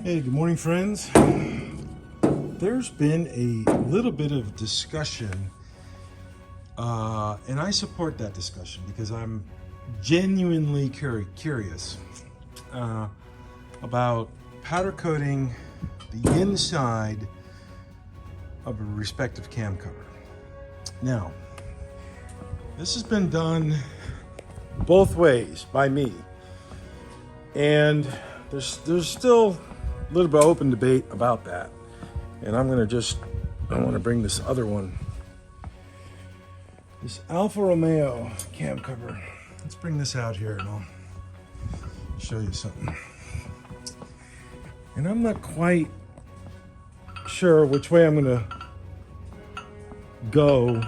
Hey, good morning, friends. There's been a little bit of discussion, and I support that discussion because I'm genuinely curious about powder coating the inside of a respective cam cover. Now, this has been done both ways by me, and there's still a little bit of open debate about that. And I want to bring this other one, this Alfa Romeo cam cover. Let's bring this out here and I'll show you something. And I'm not quite sure which way I'm going to go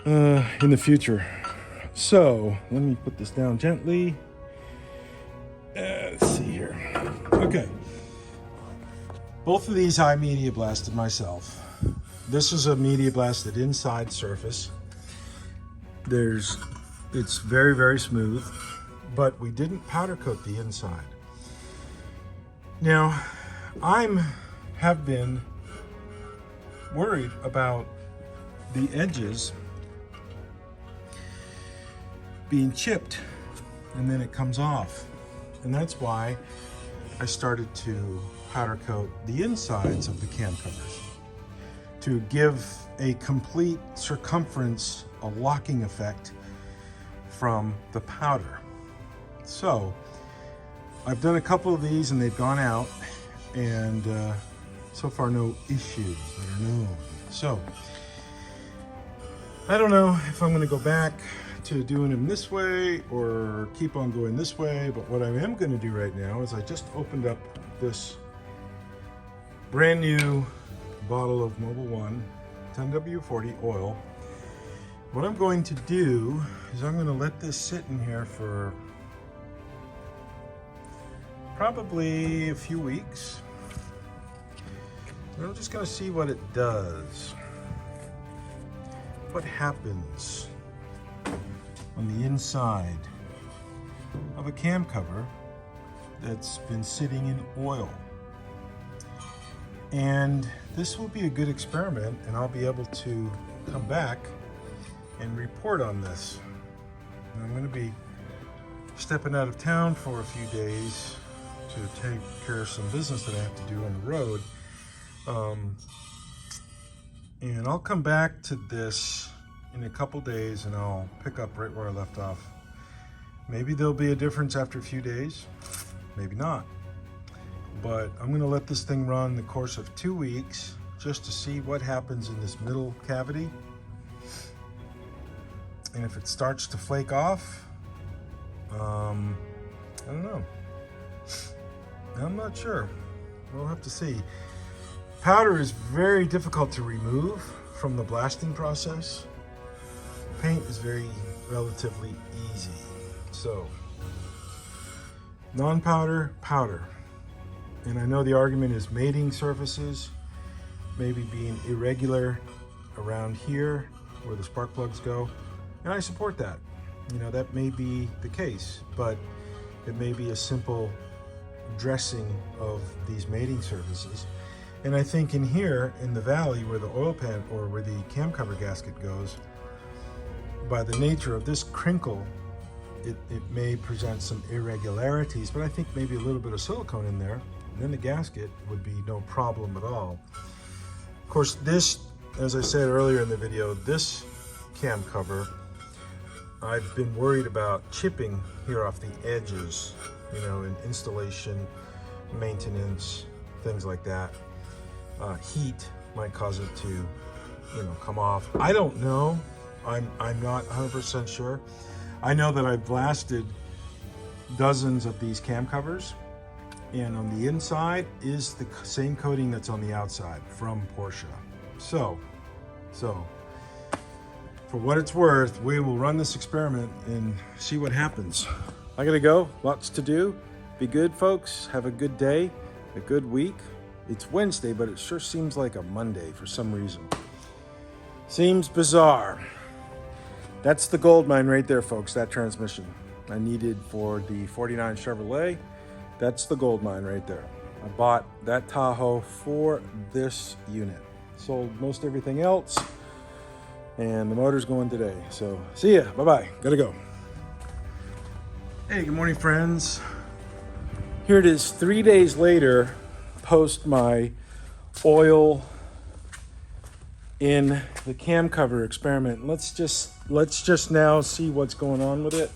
in the future. So let me put this down gently. Let's see here. Okay. Both of these I media blasted myself. This is a media blasted inside surface. It's very, very smooth, but we didn't powder coat the inside. Now, have been worried about the edges being chipped and then it comes off. And that's why I started to powder coat the insides of the cam covers to give a complete circumference, a locking effect from the powder. So I've done a couple of these and they've gone out, and so far no issues that are known. So I don't know if I'm going to go back to doing them this way or keep on going this way, but what I am going to do right now is I just opened up this brand new bottle of Mobil 1 10W40 oil. What I'm going to do is I'm going to let this sit in here for probably a few weeks. And I'm just going to see what it does. What happens on the inside of a cam cover that's been sitting in oil. And this will be a good experiment, and I'll be able to come back and report on this. And I'm going to be stepping out of town for a few days to take care of some business that I have to do on the road. And I'll come back to this in a couple days and I'll pick up right where I left off. Maybe there'll be a difference after a few days, maybe not. But I'm gonna let this thing run the course of 2 weeks just to see what happens in this middle cavity. And if it starts to flake off, I don't know. I'm not sure. We'll have to see. Powder is very difficult to remove from the blasting process. Paint is relatively easy. So, non-powder, powder. And I know the argument is mating surfaces maybe being irregular around here where the spark plugs go. And I support that. You know, that may be the case, but it may be a simple dressing of these mating surfaces. And I think in here, in the valley where the oil pan or where the cam cover gasket goes, by the nature of this crinkle, it may present some irregularities, but I think maybe a little bit of silicone in there, and then the gasket would be no problem at all. Of course, this, as I said earlier in the video, this cam cover, I've been worried about chipping here off the edges, you know, in installation, maintenance, things like that. Heat might cause it to, you know, come off. I don't know. I'm not 100% sure. I know that I've blasted dozens of these cam covers, and on the inside is the same coating that's on the outside from Porsche. So for what it's worth, we will run this experiment and see what happens. I gotta go, lots to do. Be good, folks. Have a good day, a good week. It's Wednesday, but it sure seems like a Monday for some reason. Seems bizarre. That's the gold mine right there, folks, that transmission I needed for the 49 Chevrolet. That's the gold mine right there. I bought that Tahoe for this unit. Sold most everything else, and the motor's going today. So see ya, bye-bye, gotta go. Hey, good morning, friends. Here it is 3 days later, post my oil in the cam cover experiment. Let's just now see what's going on with it.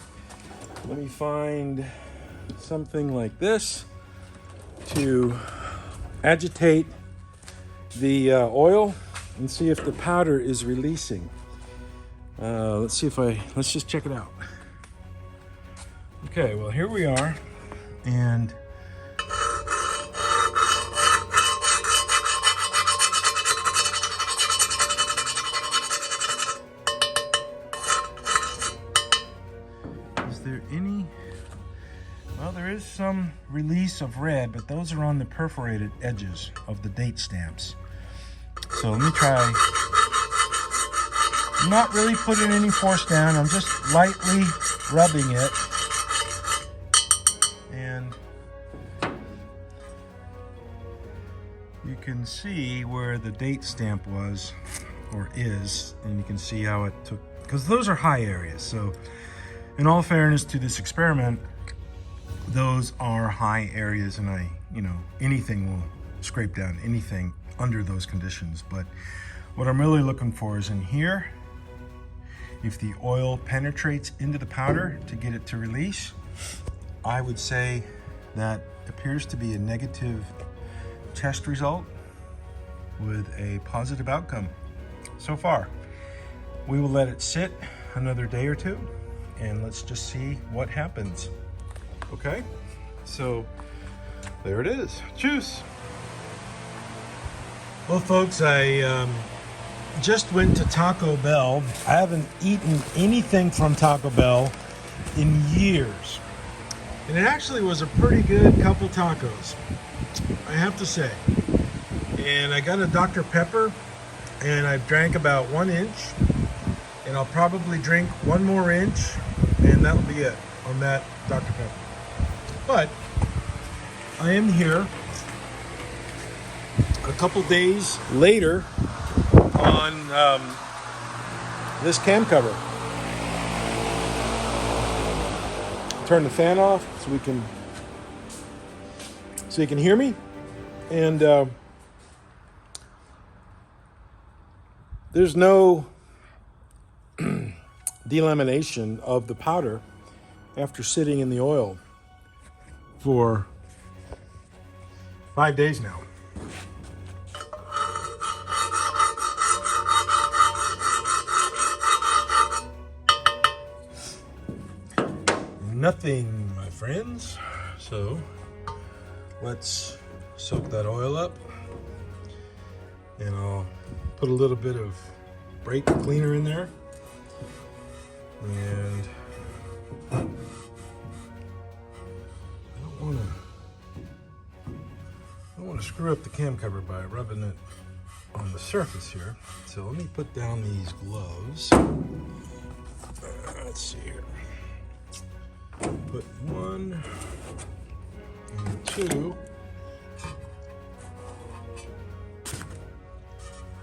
Let me find something like this to agitate the oil and see if the powder is releasing. Let's just check it out. Okay, well, here we are, and is there any? Well, there is some release of red, but those are on the perforated edges of the date stamps. So let me try. I'm not really putting any force down. I'm just lightly rubbing it. And you can see where the date stamp was, or is, and you can see how it took, because those are high areas. So in all fairness to this experiment, those are high areas, and anything will scrape down anything under those conditions. But what I'm really looking for is in here, if the oil penetrates into the powder to get it to release. I would say that appears to be a negative test result with a positive outcome so far. We will let it sit another day or two, and let's just see what happens. Okay, so there it is. Juice. Well, folks, I just went to Taco Bell. I haven't eaten anything from Taco Bell in years. And it actually was a pretty good couple tacos, I have to say. And I got a Dr. Pepper, and I've drank about 1 inch. And I'll probably drink 1 more inch, and that'll be it on that Dr. Pepper. But I am here a couple days later on this cam cover. Turn the fan off so you can hear me. And there's no delamination of the powder after sitting in the oil for 5 days now. Nothing, my friends. So let's soak that oil up, and I'll put a little bit of brake cleaner in there, and I don't want to screw up the cam cover by rubbing it on the surface here. So let me put down these gloves. Let's see here. Put 1 and 2.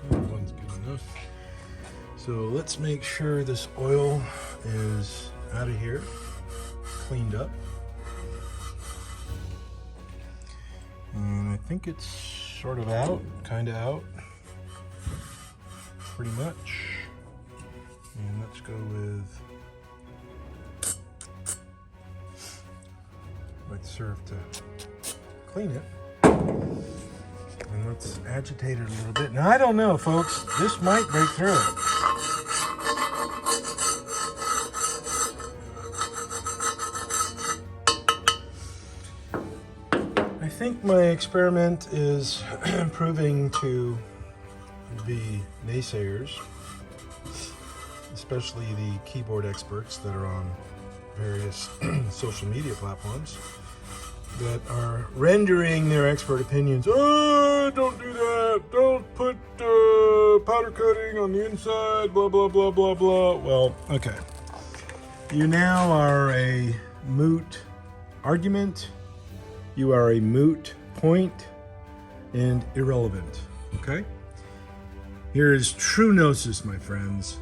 That one's good enough. So let's make sure this oil is out of here, cleaned up. And I think it's sort of out, kind of out, pretty much. And let's go with, might serve to clean it. And let's agitate it a little bit. Now, I don't know, folks, this might break through it. I think my experiment is proving to the naysayers, especially the keyboard experts that are on various social media platforms, that are rendering their expert opinions. Oh, don't do that. Don't put powder coating on the inside, blah, blah, blah, blah, blah. Well, okay. You now are a moot argument, you are a moot point and irrelevant, okay? Here is true gnosis, my friends.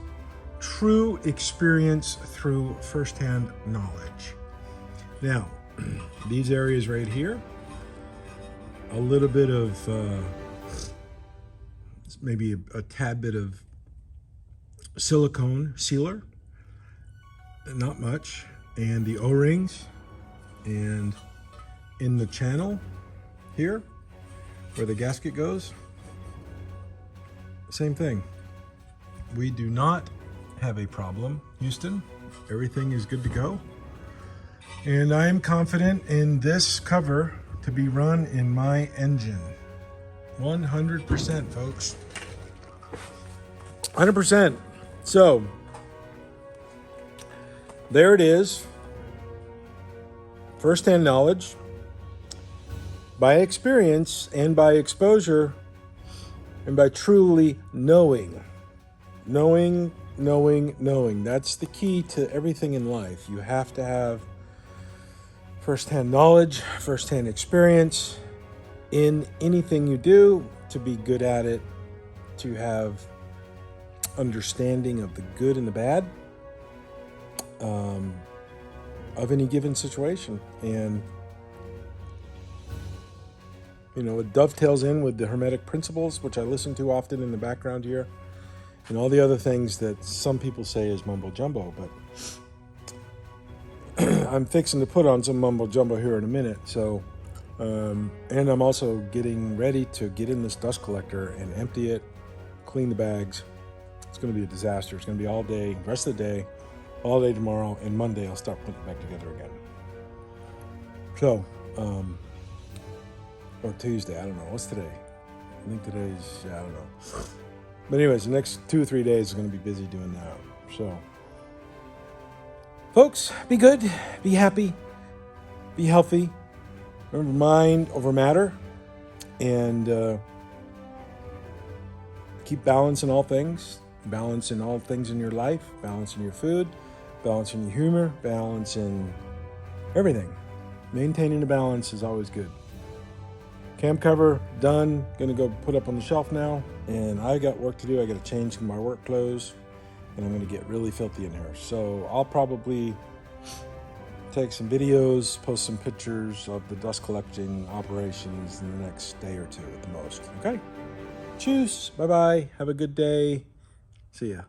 True experience through firsthand knowledge. Now, these areas right here, a little bit of, maybe a tad bit of silicone sealer, not much, and the O-rings, and in the channel here, where the gasket goes, same thing. We do not have a problem, Houston. Everything is good to go. And I am confident in this cover to be run in my engine. 100%, folks. 100%. So, there it is. First-hand knowledge. By experience and by exposure and by truly knowing. Knowing. That's the key to everything in life. You have to have first-hand knowledge, first-hand experience in anything you do to be good at it, to have understanding of the good and the bad of any given situation. And you know, it dovetails in with the Hermetic principles, which I listen to often in the background here, and all the other things that some people say is mumbo jumbo, but I'm fixing to put on some mumbo jumbo here in a minute. So, and I'm also getting ready to get in this dust collector and empty it, clean the bags. It's going to be a disaster. It's going to be all day, rest of the day, all day tomorrow, and Monday I'll start putting it back together again. So, or Tuesday, I don't know. What's today? I think today's, I don't know. But anyways, the next 2 or 3 days are going to be busy doing that. So, folks, be good, be happy, be healthy. Remember, mind over matter, and keep balance in all things. Balance in all things in your life. Balance in your food. Balance in your humor. Balance in everything. Maintaining a balance is always good. Cam cover done. Gonna go put up on the shelf now. And I got work to do. I gotta change my work clothes. And I'm gonna get really filthy in here. So I'll probably take some videos, post some pictures of the dust collecting operations in the next day or two at the most. Okay? Cheers. Bye-bye. Have a good day. See ya.